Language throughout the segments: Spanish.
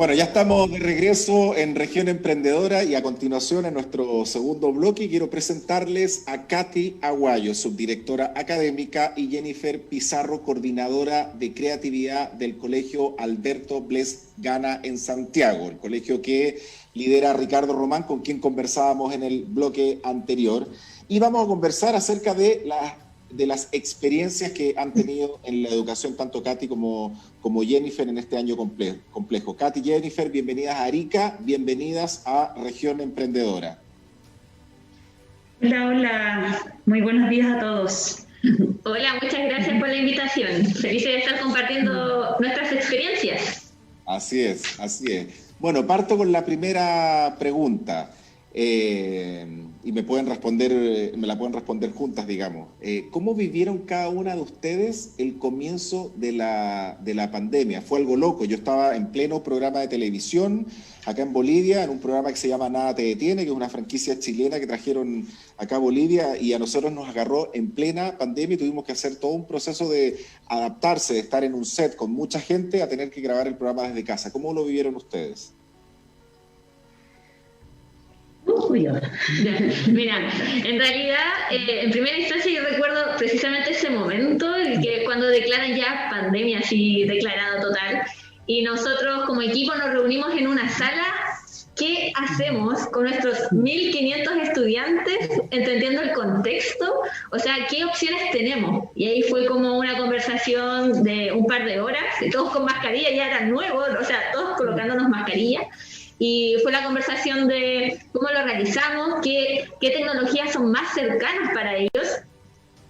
Bueno, ya estamos de regreso en Región Emprendedora y a continuación en nuestro segundo bloque quiero presentarles a Katy Aguayo, subdirectora académica, y Jennifer Pizarro, coordinadora de creatividad del Colegio Alberto Bles Gana en Santiago, el colegio que lidera Ricardo Román, con quien conversábamos en el bloque anterior. Y vamos a conversar acerca de las experiencias que han tenido en la educación, tanto Katy como Jennifer, en este año complejo. Katy y Jennifer, bienvenidas a Arica, bienvenidas a Región Emprendedora. Hola, hola, muy buenos días a todos. Hola, muchas gracias por la invitación. Felices de estar compartiendo nuestras experiencias. Así es, así es. Bueno, parto con la primera pregunta. Y me la pueden responder juntas, digamos. ¿Cómo vivieron cada una de ustedes el comienzo de la pandemia? Fue algo loco. Yo estaba en pleno programa de televisión acá en Bolivia, en un programa que se llama Nada Te Detiene, que es una franquicia chilena que trajeron acá a Bolivia, y a nosotros nos agarró en plena pandemia y tuvimos que hacer todo un proceso de adaptarse, de estar en un set con mucha gente a tener que grabar el programa desde casa. ¿Cómo lo vivieron ustedes? Mira, en realidad, en primera instancia yo recuerdo precisamente ese momento, el que cuando declaran ya pandemia así declarado total, y nosotros como equipo nos reunimos en una sala. ¿Qué hacemos con nuestros 1.500 estudiantes, entendiendo el contexto? O sea, ¿qué opciones tenemos? Y ahí fue como una conversación de un par de horas, todos con mascarilla, ya eran nuevos, o sea, todos colocándonos mascarilla. Y fue la conversación de cómo lo realizamos, qué tecnologías son más cercanas para ellos.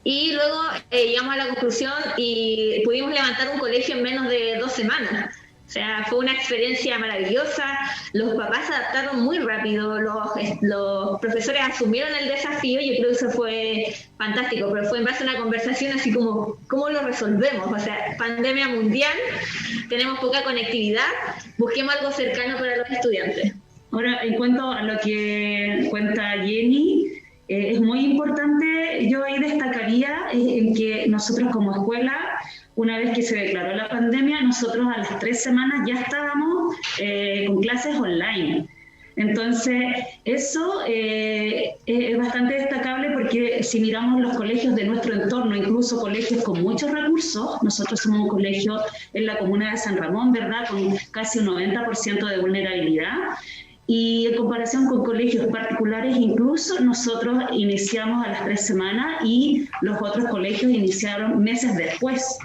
Y luego llegamos a la conclusión y pudimos levantar un colegio en menos de 2 semanas. O sea, fue una experiencia maravillosa. Los papás se adaptaron muy rápido, los profesores asumieron el desafío. Yo creo que eso fue fantástico, pero fue en base a una conversación así como, ¿cómo lo resolvemos? O sea, pandemia mundial, tenemos poca conectividad, busquemos algo cercano para los estudiantes. Ahora, en cuanto a lo que cuenta Jenny, es muy importante, yo ahí destacaría en que nosotros como escuela, una vez que se declaró la pandemia, nosotros a las 3 semanas ya estábamos con clases online. Entonces, eso es bastante destacable porque si miramos los colegios de nuestro entorno, incluso colegios con muchos recursos, nosotros somos un colegio en la comuna de San Ramón, ¿verdad?, con casi un 90% de vulnerabilidad. Y en comparación con colegios particulares, incluso nosotros iniciamos a las 3 semanas y los otros colegios iniciaron meses después.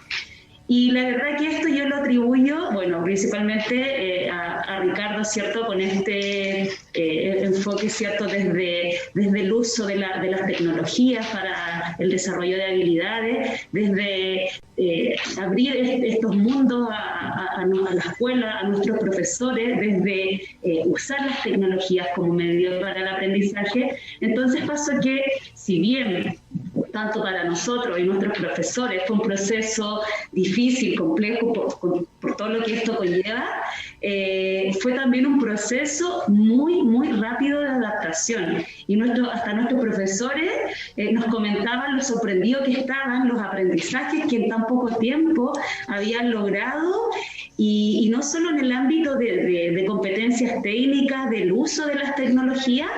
Y la verdad que esto yo lo atribuyo, bueno, principalmente a Ricardo, ¿cierto?, con este enfoque, ¿cierto?, desde el uso de las tecnologías para el desarrollo de habilidades, desde abrir estos mundos a la escuela, a nuestros profesores, desde usar las tecnologías como medio para el aprendizaje. Entonces pasó que, si bien tanto para nosotros y nuestros profesores fue un proceso difícil, complejo, por todo lo que esto conlleva, fue también un proceso muy, muy rápido de adaptación. Y hasta nuestros profesores nos comentaban lo sorprendidos que estaban, los aprendizajes que en tan poco tiempo habían logrado, y no solo en el ámbito de competencias técnicas, del uso de las tecnologías,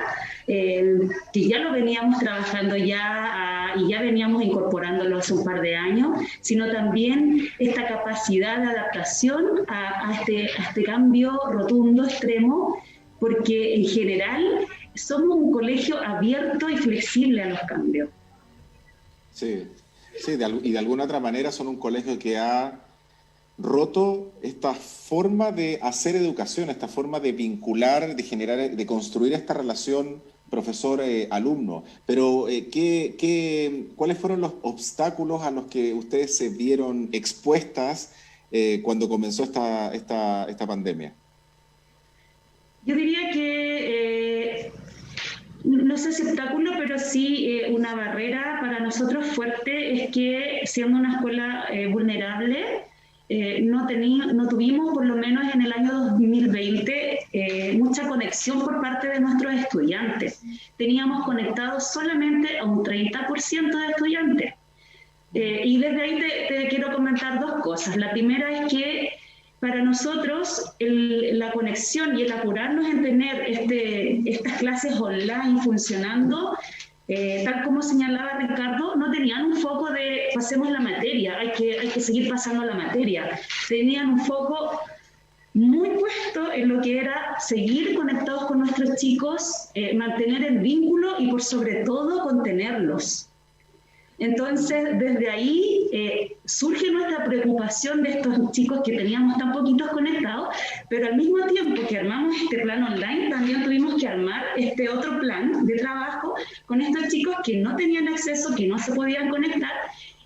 que ya lo veníamos trabajando y ya veníamos incorporándolo hace un par de años, sino también esta capacidad de adaptación a este cambio rotundo, extremo, porque en general somos un colegio abierto y flexible a los cambios. Sí, y de alguna otra manera son un colegio que ha roto esta forma de hacer educación, esta forma de vincular, de generar, de construir esta relación profesor-alumno. Pero, ¿cuáles fueron los obstáculos a los que ustedes se vieron expuestas cuando comenzó esta pandemia? Yo diría que, no sé si obstáculo, pero sí una barrera para nosotros fuerte es que, siendo una escuela vulnerable, no tuvimos, por lo menos en el año 2020, mucha conexión por parte de nuestros estudiantes. Teníamos conectados solamente a un 30% de estudiantes. Y desde ahí te quiero comentar 2 cosas. La primera es que para nosotros la conexión y el apurarnos en tener estas clases online funcionando, tal como señalaba Ricardo, no tenían un foco de pasemos la materia, hay que seguir pasando la materia. Tenían un foco muy puesto en lo que era seguir conectados con nuestros chicos, mantener el vínculo y por sobre todo contenerlos. Entonces, desde ahí surge nuestra preocupación de estos chicos que teníamos tan poquitos conectados, pero al mismo tiempo que armamos este plan online, también tuvimos que armar este otro plan de trabajo con estos chicos que no tenían acceso, que no se podían conectar,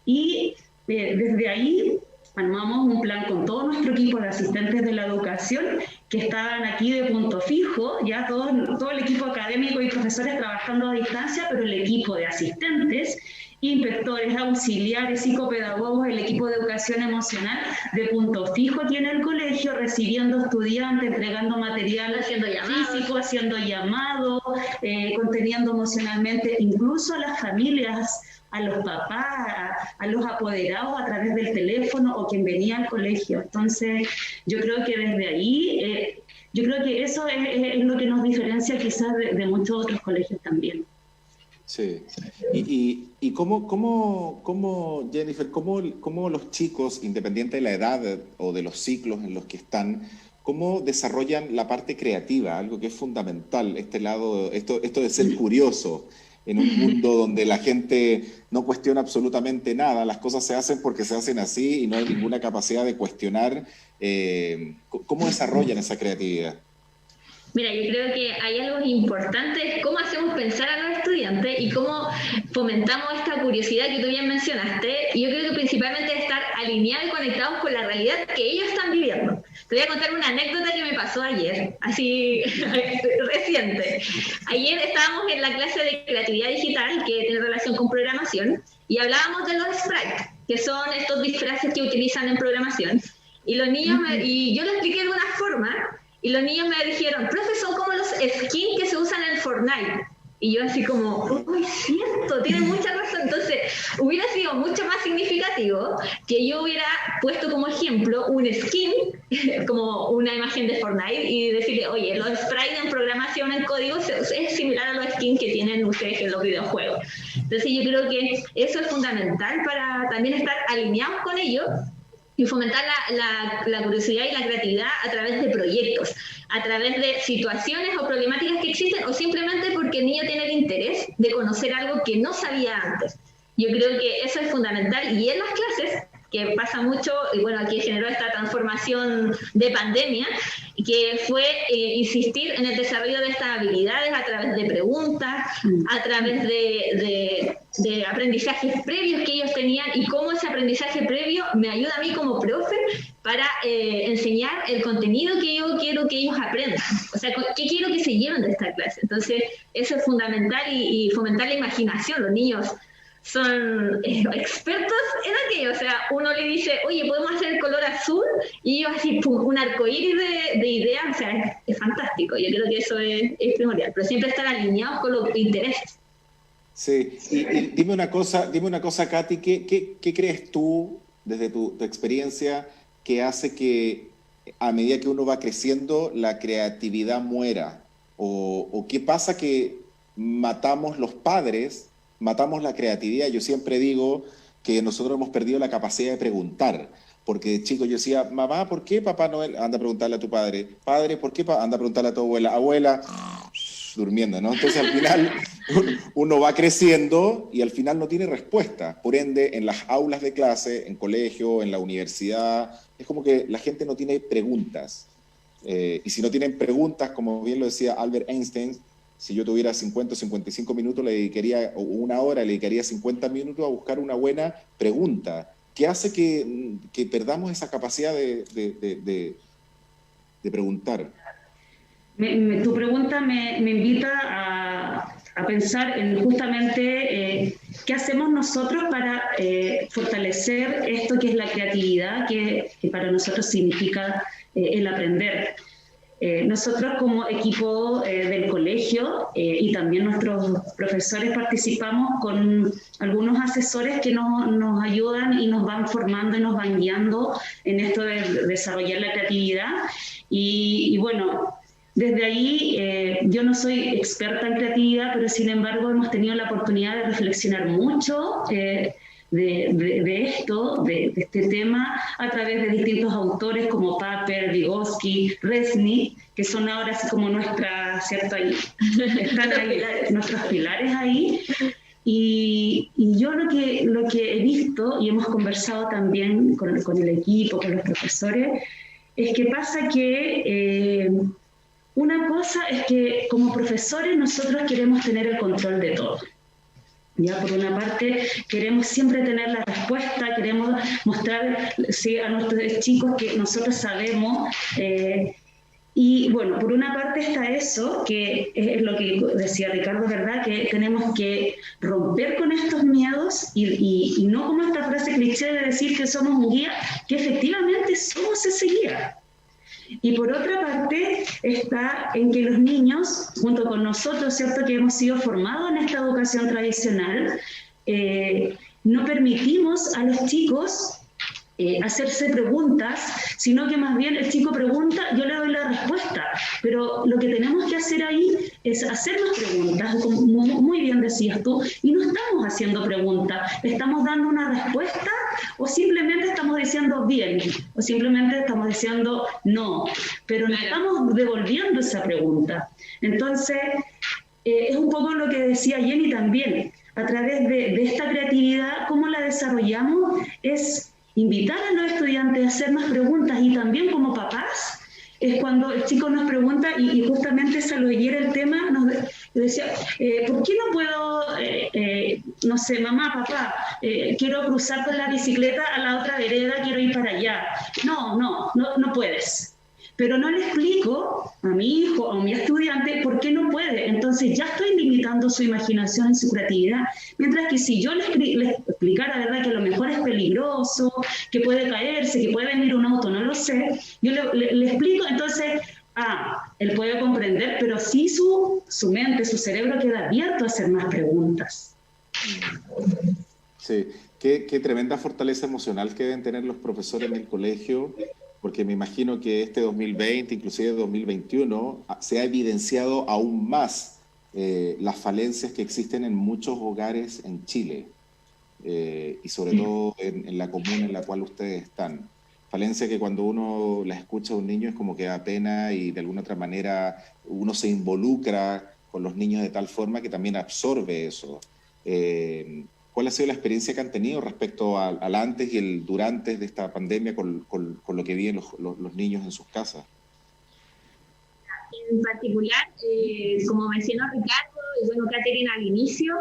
y desde ahí armamos un plan con todo nuestro equipo de asistentes de la educación que estaban aquí de punto fijo, ya todo el equipo académico y profesores trabajando a distancia, pero el equipo de asistentes, inspectores, auxiliares, psicopedagogos, el equipo de educación emocional de punto fijo aquí en el colegio, recibiendo estudiantes, entregando material físico, haciendo llamados, conteniendo emocionalmente incluso a las familias, a los papás, a los apoderados a través del teléfono o quien venía al colegio. Entonces, yo creo que desde ahí, yo creo que eso es lo que nos diferencia quizás de muchos otros colegios también. Sí. ¿Y cómo Jennifer, cómo los chicos, independiente de la edad o de los ciclos en los que están, cómo desarrollan la parte creativa, algo que es fundamental, esto de ser curioso en un mundo donde la gente no cuestiona absolutamente nada, las cosas se hacen porque se hacen así y no hay ninguna capacidad de cuestionar? ¿Cómo desarrollan esa creatividad? Mira, yo creo que hay algo importante, cómo hacemos pensar a los estudiantes y cómo fomentamos esta curiosidad que tú bien mencionaste. Y yo creo que principalmente es estar alineados y conectados con la realidad que ellos están viviendo. Te voy a contar una anécdota que me pasó ayer, así reciente. Ayer estábamos en la clase de creatividad digital, que tiene relación con programación, y hablábamos de los sprites, que son estos disfraces que utilizan en programación. Y los niños, y yo lo expliqué de una forma, y los niños me dijeron, profe, son como los skins que se usan en Fortnite. Y yo así como, ¡uy, cierto! Tiene mucha razón. Entonces, hubiera sido mucho más significativo que yo hubiera puesto como ejemplo un skin, como una imagen de Fortnite, y decirle, oye, los sprites en programación, en código, es similar a los skins que tienen ustedes en los videojuegos. Entonces, yo creo que eso es fundamental para también estar alineados con ellos y fomentar la curiosidad y la creatividad a través de proyectos, a través de situaciones o problemáticas que existen, o simplemente porque el niño tiene el interés de conocer algo que no sabía antes. Yo creo que eso es fundamental, y en las clases, que pasa mucho, y bueno, aquí generó esta transformación de pandemia, que fue insistir en el desarrollo de estas habilidades a través de preguntas, a través de aprendizajes previos que ellos tenían, y cómo ese aprendizaje previo me ayuda a mí como profe para enseñar el contenido que yo quiero que ellos aprendan. O sea, ¿qué quiero que se lleven de esta clase? Entonces, eso es fundamental, y fomentar la imaginación. Los niños son expertos en aquello. O sea, uno le dice, oye, podemos hacer el color azul, y ellos así, pum, un arcoíris de ideas. O sea, es fantástico. Yo creo que eso es primordial, pero siempre estar alineados con los intereses. Sí, y dime una cosa, Katy, ¿qué crees tú, desde tu experiencia, que hace que a medida que uno va creciendo la creatividad muera? ¿O qué pasa que matamos los padres, matamos la creatividad? Yo siempre digo que nosotros hemos perdido la capacidad de preguntar, porque de chico yo decía, mamá, ¿por qué Papá Noel? Anda a preguntarle a tu padre. Padre, ¿por qué? Anda a preguntarle a tu abuela. Abuela, durmiendo, ¿no? Entonces al final uno va creciendo y al final no tiene respuesta. Por ende, en las aulas de clase, en colegio, en la universidad, es como que la gente no tiene preguntas. Y si no tienen preguntas, como bien lo decía Albert Einstein, si yo tuviera 50 o 55 minutos, le dedicaría, o una hora, le dedicaría 50 minutos a buscar una buena pregunta. ¿Qué hace que perdamos esa capacidad de preguntar? Tu pregunta me invita a pensar en justamente qué hacemos nosotros para fortalecer esto que es la creatividad, que para nosotros significa el aprender. Nosotros como equipo del colegio y también nuestros profesores participamos con algunos asesores que nos ayudan y nos van formando y nos van guiando en esto de desarrollar la creatividad. Y bueno, desde ahí yo no soy experta en creatividad, pero sin embargo hemos tenido la oportunidad de reflexionar mucho de este tema a través de distintos autores como Paper, Vygotsky, Resnick, que son ahora así como ¿cierto? Ahí, están ahí, nuestros pilares ahí. Y yo lo que he visto, y hemos conversado también con el equipo, con los profesores, es que pasa que una cosa es que como profesores nosotros queremos tener el control de todo. Ya, por una parte, queremos siempre tener la respuesta, queremos mostrar a nuestros chicos que nosotros sabemos. Y bueno, por una parte está eso, que es lo que decía Ricardo, ¿verdad? Que tenemos que romper con estos miedos y no como esta frase cliché de decir que somos un guía, que efectivamente somos ese guía. Y por otra parte está en que los niños, junto con nosotros, ¿cierto?, que hemos sido formados en esta educación tradicional, no permitimos a los chicos hacerse preguntas, sino que más bien el chico pregunta, yo le doy la respuesta, pero lo que tenemos que hacer ahí es hacernos preguntas, como muy bien decías tú, y no estamos haciendo preguntas, le estamos dando una respuesta o simplemente estamos diciendo bien, o simplemente estamos diciendo no, pero no estamos devolviendo esa pregunta. Entonces, es un poco lo que decía Jenny también, a través de esta creatividad, ¿cómo la desarrollamos? Es invitar a los estudiantes a hacer más preguntas y también como papás, es cuando el chico nos pregunta, y justamente Salud era el tema, nos decía, ¿por qué no puedo, no sé, mamá, papá, quiero cruzar con la bicicleta a la otra vereda, quiero ir para allá? No puedes. Pero no le explico a mi hijo o a mi estudiante por qué no puede. Entonces ya estoy limitando su imaginación y su creatividad. Mientras que si yo le explicara, ¿verdad?, que a lo mejor es peligroso, que puede caerse, que puede venir un auto, no lo sé, yo le explico, entonces, él puede comprender, pero sí su mente, su cerebro queda abierto a hacer más preguntas. Sí, qué tremenda fortaleza emocional que deben tener los profesores en el colegio, porque me imagino que este 2020, inclusive 2021, se ha evidenciado aún más las falencias que existen en muchos hogares en Chile, y sobre todo en la comuna en la cual ustedes están. Falencia que cuando uno la escucha a un niño es como que da pena y de alguna otra manera uno se involucra con los niños de tal forma que también absorbe eso. ¿Cuál ha sido la experiencia que han tenido respecto al antes y el durante de esta pandemia con lo que viven los niños en sus casas? En particular, como mencionó Ricardo y bueno, Catherine al inicio,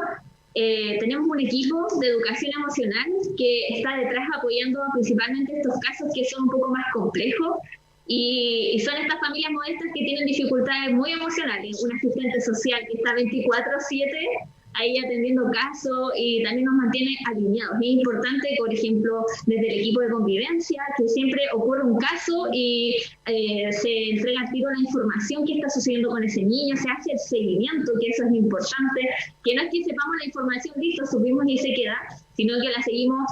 tenemos un equipo de educación emocional que está detrás apoyando principalmente estos casos que son un poco más complejos y son estas familias modestas que tienen dificultades muy emocionales. Un asistente social que está 24/7 ahí atendiendo casos y también nos mantiene alineados. Es importante, por ejemplo, desde el equipo de convivencia, que siempre ocurre un caso y se entrega al tiro la información que está sucediendo con ese niño, se hace el seguimiento, que eso es importante, que no es que sepamos la información, listo, subimos y se queda, sino que la seguimos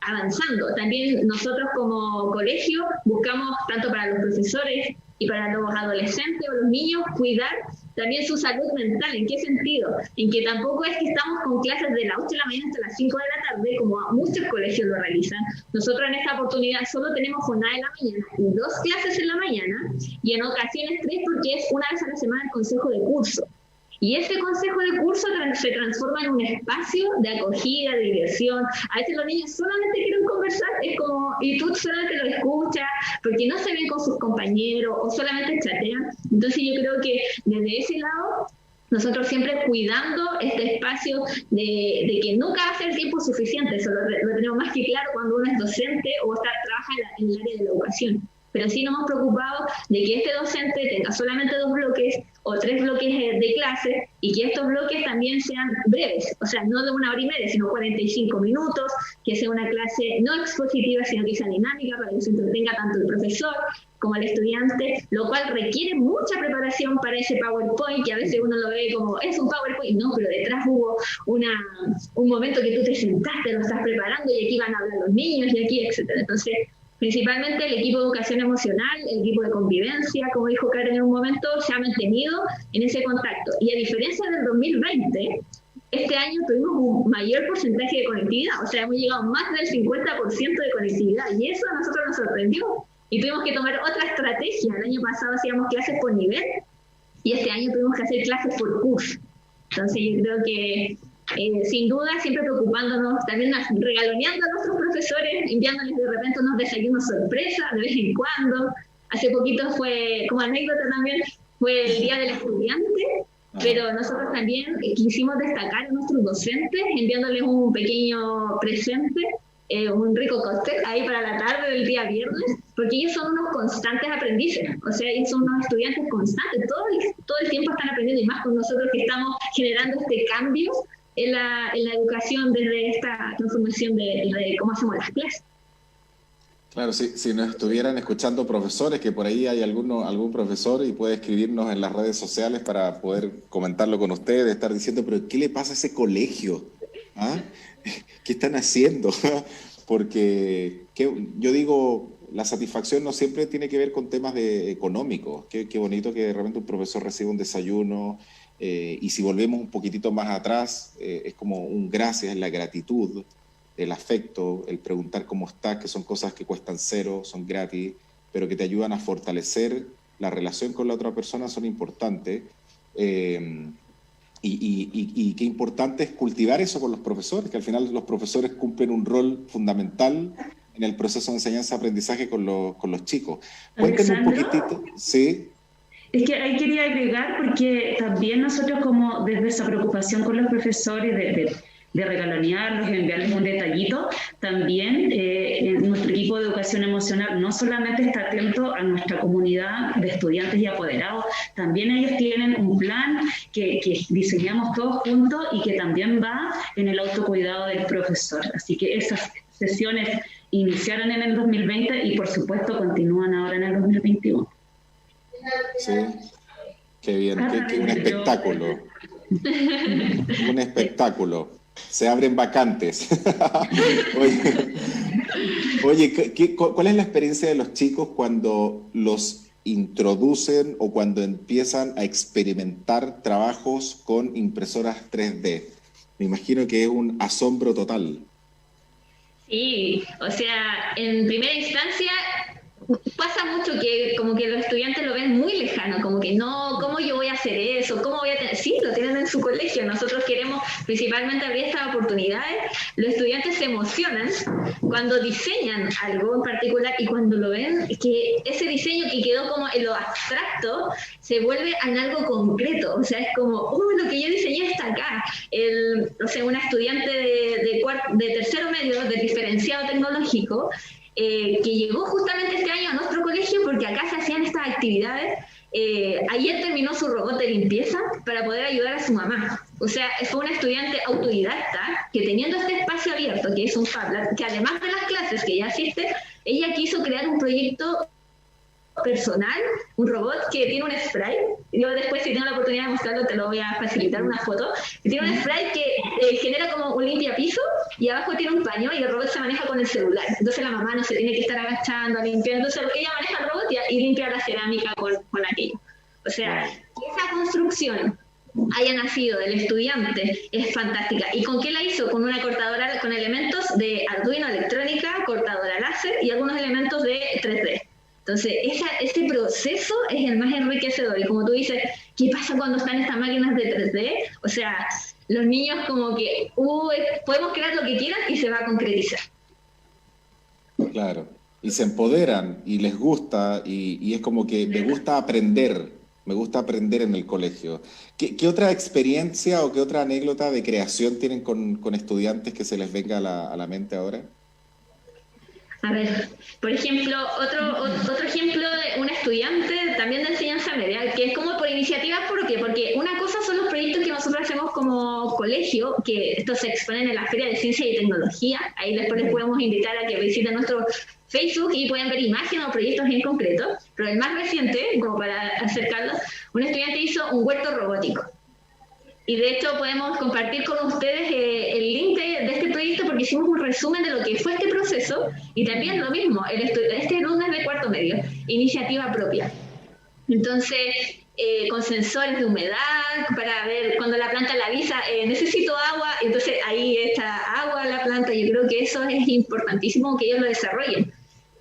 avanzando. También nosotros como colegio buscamos, tanto para los profesores y para los adolescentes o los niños, cuidar también su salud mental. ¿En qué sentido? En que tampoco es que estamos con clases de las 8 de la mañana hasta las 5 de la tarde, como muchos colegios lo realizan. Nosotros en esta oportunidad solo tenemos jornada en la mañana y 2 clases en la mañana, y en ocasiones 3 porque es una vez a la semana el consejo de curso. Y ese consejo de curso se transforma en un espacio de acogida, de diversión. A veces los niños solamente quieren conversar, es como, y tú solamente lo escuchas, porque no se ven con sus compañeros o solamente chatean. Entonces yo creo que desde ese lado, nosotros siempre cuidando este espacio de que nunca va a ser tiempo suficiente. Eso lo tenemos más que claro cuando uno es docente o trabaja en el área de la educación. pero sí nos hemos preocupado de que este docente tenga solamente 2 bloques o 3 bloques de clase y que estos bloques también sean breves, o sea, no de 1 hora y media, sino 45 minutos, que sea una clase no expositiva, sino que sea dinámica para que se entretenga tanto el profesor como el estudiante, lo cual requiere mucha preparación para ese PowerPoint, que a veces uno lo ve como, es un PowerPoint, no, pero detrás hubo un momento que tú te sentaste, lo estás preparando y aquí van a hablar los niños y aquí, etcétera. Entonces, principalmente el equipo de educación emocional, el equipo de convivencia, como dijo Karen en un momento, se ha mantenido en ese contacto. Y a diferencia del 2020, este año tuvimos un mayor porcentaje de conectividad, o sea, hemos llegado a más del 50% de conectividad, y eso a nosotros nos sorprendió. Y tuvimos que tomar otra estrategia. El año pasado hacíamos clases por nivel, y este año tuvimos que hacer clases por curso. Entonces yo creo que sin duda siempre preocupándonos, también regaloneando a nuestros profesores, enviándoles de repente unos desayunos sorpresa de vez en cuando. Hace poquito fue, como anécdota también, fue el Día del Estudiante, pero nosotros también quisimos destacar a nuestros docentes enviándoles un pequeño presente, un rico cóctel ahí para la tarde del día viernes, porque ellos son unos constantes aprendices, o sea, ellos son unos estudiantes constantes, todo el tiempo están aprendiendo, y más con nosotros que estamos generando este cambio en la educación desde esta transformación de cómo hacemos las clases. Claro, si nos estuvieran escuchando profesores, que por ahí hay algún profesor y puede escribirnos en las redes sociales para poder comentarlo con ustedes, estar diciendo, pero ¿qué le pasa a ese colegio? ¿Ah? ¿Qué están haciendo? Porque yo digo, la satisfacción no siempre tiene que ver con temas económicos. Qué bonito que de repente un profesor reciba un desayuno, y si volvemos un poquitito más atrás, es como un gracias, la gratitud, el afecto, el preguntar cómo estás, que son cosas que cuestan cero, son gratis, pero que te ayudan a fortalecer la relación con la otra persona, son importantes. Y qué importante es cultivar eso con los profesores, que al final los profesores cumplen un rol fundamental en el proceso de enseñanza-aprendizaje con los chicos. Cuéntenme un poquitito. Sí. Es que ahí quería agregar, porque también nosotros, como desde esa preocupación con los profesores de regalonearlos y enviarles un detallito, también nuestro equipo de educación emocional no solamente está atento a nuestra comunidad de estudiantes y apoderados, también ellos tienen un plan que diseñamos todos juntos y que también va en el autocuidado del profesor. Así que esas sesiones iniciaron en el 2020 y por supuesto continúan ahora en el 2021. Sí, qué bien, qué un espectáculo. Un espectáculo. Se abren vacantes. Oye, ¿cuál es la experiencia de los chicos cuando los introducen o cuando empiezan a experimentar trabajos con impresoras 3D? Me imagino que es un asombro total. Sí, o sea, en primera instancia pasa mucho que como que los estudiantes lo ven muy lejano, como que no, ¿cómo yo voy a hacer eso? ¿Cómo voy a tener? Sí, lo tienen en su colegio. Nosotros queremos principalmente abrir estas oportunidades. Los estudiantes se emocionan cuando diseñan algo en particular y cuando lo ven, que ese diseño que quedó como en lo abstracto se vuelve en algo concreto. O sea, es como, lo que yo diseñé está acá. O sea, una estudiante de tercero medio, de diferenciado tecnológico, que llegó justamente este año a nuestro colegio porque acá se hacían estas actividades. Ayer terminó su robot de limpieza para poder ayudar a su mamá. O sea, fue una estudiante autodidacta que, teniendo este espacio abierto, que es un Fab Lab, que además de las clases que ya asiste, ella quiso crear un proyecto personal, un robot que tiene un spray. Yo después, si tengo la oportunidad de mostrarlo, te lo voy a facilitar una foto. Tiene un spray que genera como un limpiapiso y abajo tiene un paño y el robot se maneja con el celular. Entonces la mamá no se tiene que estar agachando, limpiando. Entonces ella maneja el robot y limpia la cerámica con aquello. O sea, que esa construcción haya nacido del estudiante es fantástica. ¿Y con qué la hizo? Con una cortadora, con elementos de Arduino electrónica, cortadora láser y algunos elementos de 3D. Entonces, ese proceso es el más enriquecedor. Y como tú dices, ¿qué pasa cuando están estas máquinas de 3D? O sea, los niños como que, podemos crear lo que quieran y se va a concretizar. Claro, y se empoderan y les gusta, y es como que me gusta aprender en el colegio. ¿Qué otra experiencia o qué otra anécdota de creación tienen con estudiantes que se les venga a la mente ahora? A ver, por ejemplo, otro ejemplo de una estudiante también de enseñanza media, que es como por iniciativa propia, porque una cosa son los proyectos que nosotros hacemos como colegio, que estos se exponen en la Feria de Ciencia y Tecnología. Ahí después les podemos invitar a que visiten nuestro Facebook y pueden ver imágenes o proyectos en concreto. Pero el más reciente, como para acercarlo, un estudiante hizo un huerto robótico. Y de hecho podemos compartir con ustedes el link de este proyecto porque hicimos un resumen de lo que fue este proceso y también lo mismo, este alumno es de cuarto medio, iniciativa propia. Entonces, con sensores de humedad para ver cuando la planta le avisa, necesito agua, entonces ahí está agua la planta. Yo creo que eso es importantísimo que ellos lo desarrollen.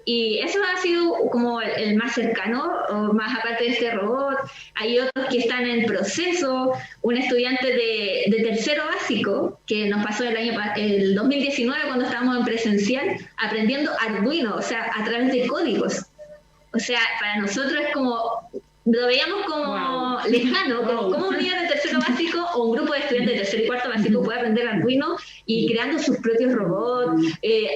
Y eso ha sido como el más cercano, o más aparte de este robot. Hay otros que están en proceso. Un estudiante de tercero básico, que nos pasó el 2019 cuando estábamos en presencial, aprendiendo Arduino, o sea, a través de códigos. O sea, para nosotros es como, lo veíamos como lejano, como un niño de tercero básico o un grupo de estudiantes de tercero y cuarto básico puede aprender Arduino y creando sus propios robots,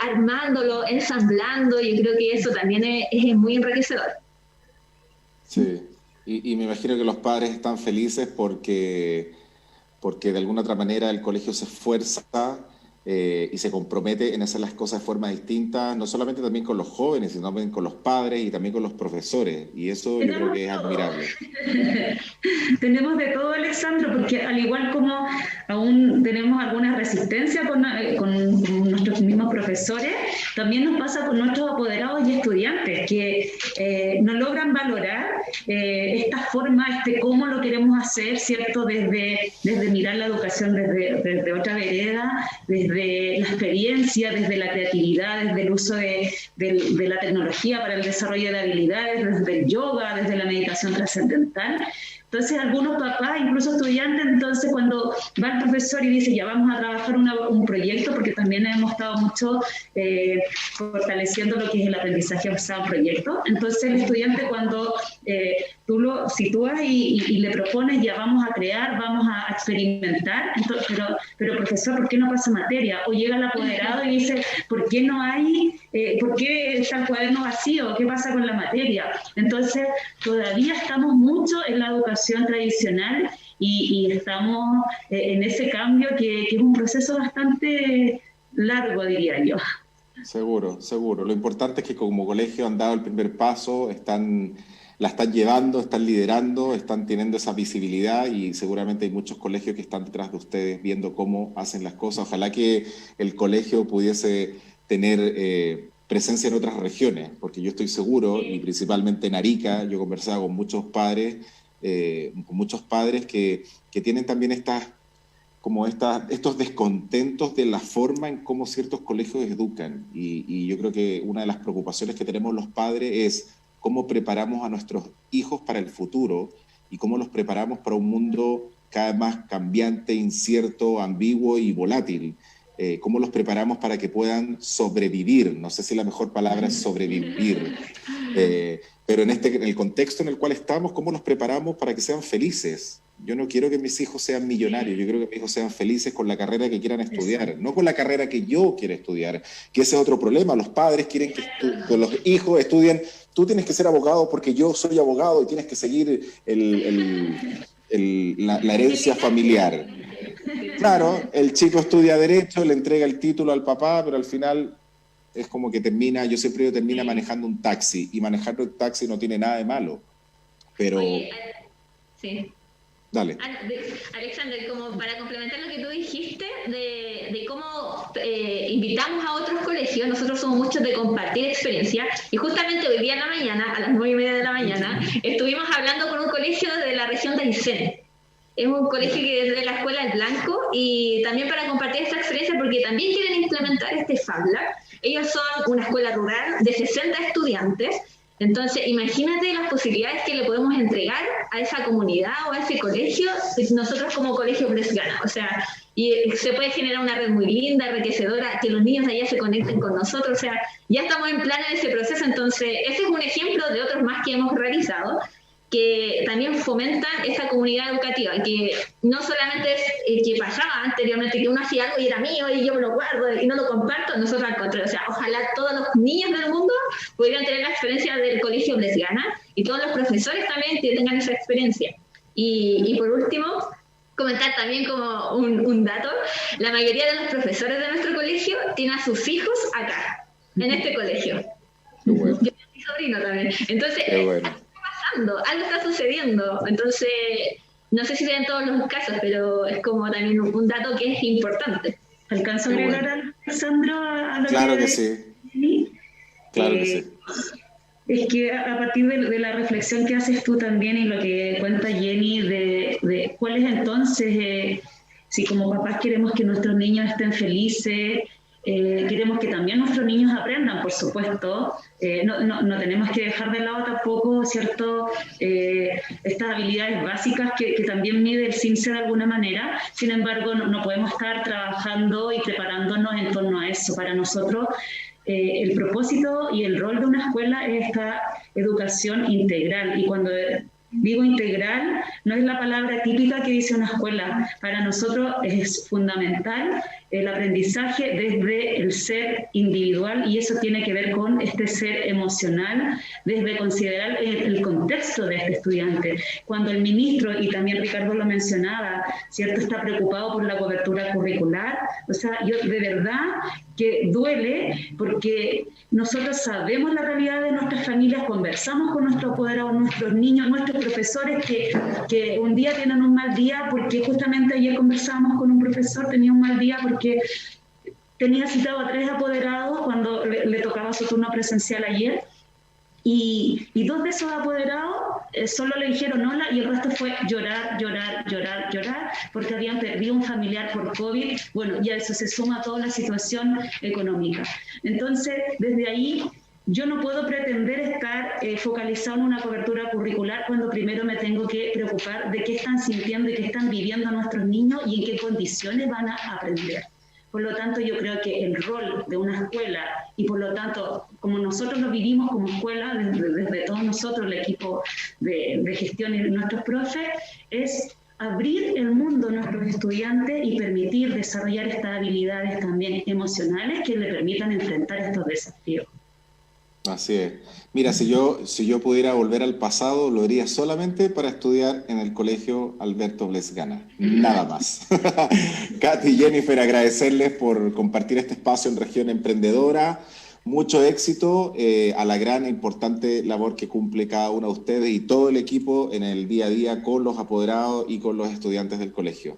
armándolo, ensamblando. Yo creo que eso también es muy enriquecedor. Sí, y me imagino que los padres están felices porque de alguna otra manera el colegio se esfuerza y se compromete en hacer las cosas de forma distinta, no solamente también con los jóvenes, sino también con los padres y también con los profesores, y eso yo creo que es admirable. Tenemos de todo, Alexandro, porque al igual como aún tenemos alguna resistencia con nuestros mismos profesores, también nos pasa con nuestros apoderados y estudiantes que no logran valorar esta forma, cómo lo queremos hacer, ¿cierto? Desde mirar la educación desde otra vereda, desde la experiencia, desde la creatividad, desde el uso de la tecnología para el desarrollo de habilidades, desde el yoga, desde la meditación trascendental. Entonces, algunos papás, incluso estudiantes, entonces cuando va el profesor y dice, ya vamos a trabajar un proyecto, porque también hemos estado mucho fortaleciendo lo que es el aprendizaje basado en proyectos. Entonces, el estudiante cuando tú lo sitúas y le propones, ya vamos a crear, vamos a experimentar, entonces, pero profesor, ¿por qué no pasa materia? O llega el apoderado y dice, ¿por qué no hay, por qué está el cuaderno vacío? ¿Qué pasa con la materia? Entonces, todavía estamos mucho en la educación tradicional y estamos en ese cambio que es un proceso bastante largo, diría yo. Seguro, seguro. Lo importante es que como colegio han dado el primer paso, la están llevando, están liderando, están teniendo esa visibilidad y seguramente hay muchos colegios que están detrás de ustedes viendo cómo hacen las cosas. Ojalá que el colegio pudiese tener presencia en otras regiones, porque yo estoy seguro, y principalmente en Arica, yo he conversado con muchos padres que tienen también estos descontentos de la forma en cómo ciertos colegios educan. Y yo creo que una de las preocupaciones que tenemos los padres es cómo preparamos a nuestros hijos para el futuro y cómo los preparamos para un mundo cada vez más cambiante, incierto, ambiguo y volátil. Cómo los preparamos para que puedan sobrevivir. No sé si la mejor palabra es sobrevivir. Pero en el contexto en el cual estamos, ¿cómo los preparamos para que sean felices? Yo no quiero que mis hijos sean millonarios, yo quiero que mis hijos sean felices con la carrera que quieran estudiar, no con la carrera que yo quiera estudiar, que ese es otro problema. Los padres quieren que los hijos estudien, tú tienes que ser abogado porque yo soy abogado y tienes que seguir la herencia familiar. Claro, el chico estudia Derecho, le entrega el título al papá, pero al final es como que yo siempre termina manejando un taxi, y manejar un taxi no tiene nada de malo, pero... Oye, sí. Dale. Alexander, como para complementar lo que tú dijiste de cómo invitamos a otros colegios, nosotros somos muchos de compartir experiencia, y justamente hoy día en la mañana, a las 9:30 de la mañana, estuvimos hablando con un colegio de la región de Aysén. Es un colegio que es de la Escuela del Blanco, y también para compartir esta experiencia porque también quieren implementar este Fab Lab. Ellos son una escuela rural de 60 estudiantes. Entonces, imagínate las posibilidades que le podemos entregar a esa comunidad o a ese colegio, nosotros como colegio Bresgana. O sea, y se puede generar una red muy linda, enriquecedora, que los niños de allá se conecten con nosotros. O sea, ya estamos en plan en ese proceso. Entonces, ese es un ejemplo de otros más que hemos realizado. que también fomentan esta comunidad educativa, que no solamente es el que pasaba anteriormente, que uno hacía algo y era mío y yo me lo guardo y no lo comparto, nosotros al contrario, o sea, ojalá todos los niños del mundo pudieran tener la experiencia del colegio Blesgana y todos los profesores también tengan esa experiencia. Y por último, comentar también como un dato, la mayoría de los profesores de nuestro colegio tienen a sus hijos acá, en este colegio. Qué bueno. Yo tengo mi sobrino también. Entonces, bueno. algo está sucediendo. Entonces, no sé si se en todos los casos, pero es como también un dato que es importante. ¿Alcanzo a agregar, Alessandro, a lo claro que sí. Claro que sí. Es que a partir de la reflexión que haces tú también y lo que cuenta Jenny de cuál es entonces, si como papás queremos que nuestros niños estén felices, queremos que también nuestros niños aprendan, por supuesto. No tenemos que dejar de lado tampoco, ¿cierto? Estas habilidades básicas que también mide el CIMSE de alguna manera. Sin embargo, no podemos estar trabajando y preparándonos en torno a eso. Para nosotros, el propósito y el rol de una escuela es esta educación integral. Y cuando digo integral, no es la palabra típica que dice una escuela. Para nosotros es fundamental el aprendizaje desde el ser individual, y eso tiene que ver con este ser emocional, desde considerar el contexto de este estudiante. Cuando el ministro, y también Ricardo lo mencionaba, ¿cierto?, está preocupado por la cobertura curricular, o sea, yo de verdad que duele, porque nosotros sabemos la realidad de nuestras familias, conversamos con nuestros apoderados, nuestros niños, nuestros profesores que un día tienen un mal día, porque justamente ayer conversábamos con un profesor, tenía un mal día porque tenía citado a 3 apoderados cuando le tocaba su turno presencial ayer, y 2 de esos apoderados solo le dijeron hola y el resto fue llorar, porque habían perdido un familiar por COVID. Bueno, y a eso se suma toda la situación económica. Entonces, desde ahí, yo no puedo pretender estar focalizado en una cobertura curricular cuando primero me tengo que preocupar de qué están sintiendo y qué están viviendo nuestros niños y en qué condiciones van a aprender. Por lo tanto, yo creo que el rol de una escuela, y por lo tanto, como nosotros lo vivimos como escuela, desde todos nosotros, el equipo de gestión y nuestros profes, es abrir el mundo a nuestros estudiantes y permitir desarrollar estas habilidades también emocionales que le permitan enfrentar estos desafíos. Así es. Mira, si yo pudiera volver al pasado, lo haría solamente para estudiar en el colegio Alberto Blesgana. Nada más. Katy y Jennifer, agradecerles por compartir este espacio en Región Emprendedora. Mucho éxito a la gran e importante labor que cumple cada uno de ustedes y todo el equipo en el día a día con los apoderados y con los estudiantes del colegio.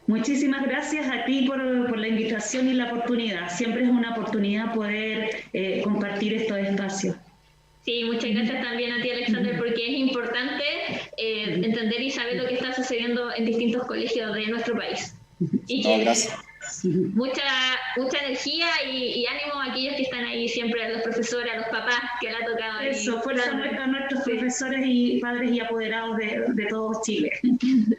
Muchísimas gracias a ti por la invitación y la oportunidad. Siempre es una oportunidad poder compartir estos espacios. Sí, muchas gracias también a ti, Alexander, porque es importante entender y saber lo que está sucediendo en distintos colegios de nuestro país. Y que gracias. Mucha energía y ánimo a aquellos que están ahí siempre, a los profesores, a los papás que le ha tocado. Eso, fuerza a nuestros profesores y padres y apoderados de todo Chile.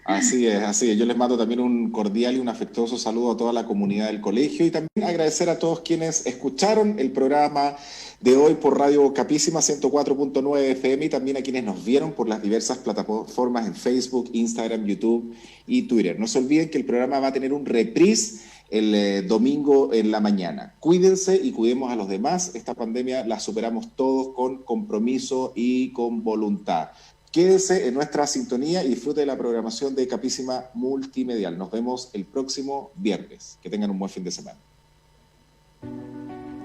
Así es. Yo les mando también un cordial y un afectuoso saludo a toda la comunidad del colegio y también agradecer a todos quienes escucharon el programa de hoy por Radio Capísima 104.9 FM y también a quienes nos vieron por las diversas plataformas en Facebook, Instagram, YouTube y Twitter. No se olviden que el programa va a tener un reprise el domingo en la mañana. Cuídense y cuidemos a los demás. Esta pandemia la superamos todos con compromiso y con voluntad. Quédese en nuestra sintonía y disfrute de la programación de Capísima Multimedial. Nos vemos el próximo viernes. Que tengan un buen fin de semana.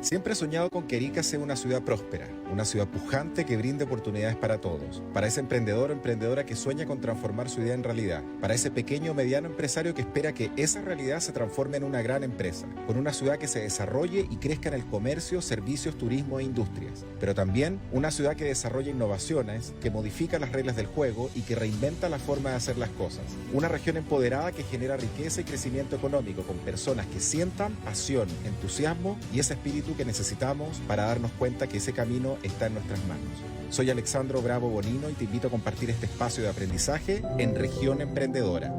Siempre he soñado con que Arica sea una ciudad próspera, una ciudad pujante que brinde oportunidades para todos, para ese emprendedor o emprendedora que sueña con transformar su idea en realidad, para ese pequeño o mediano empresario que espera que esa realidad se transforme en una gran empresa, con una ciudad que se desarrolle y crezca en el comercio, servicios, turismo e industrias, pero también una ciudad que desarrolle innovaciones, que modifica las reglas del juego y que reinventa la forma de hacer las cosas, una región empoderada que genera riqueza y crecimiento económico con personas que sientan pasión, entusiasmo y ese espíritu que necesitamos para darnos cuenta que ese camino está en nuestras manos. Soy Alexandro Bravo Bonino y te invito a compartir este espacio de aprendizaje en Región Emprendedora.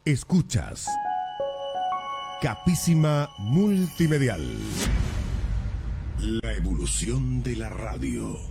Escuchas Capísima Multimedial. La evolución de la radio.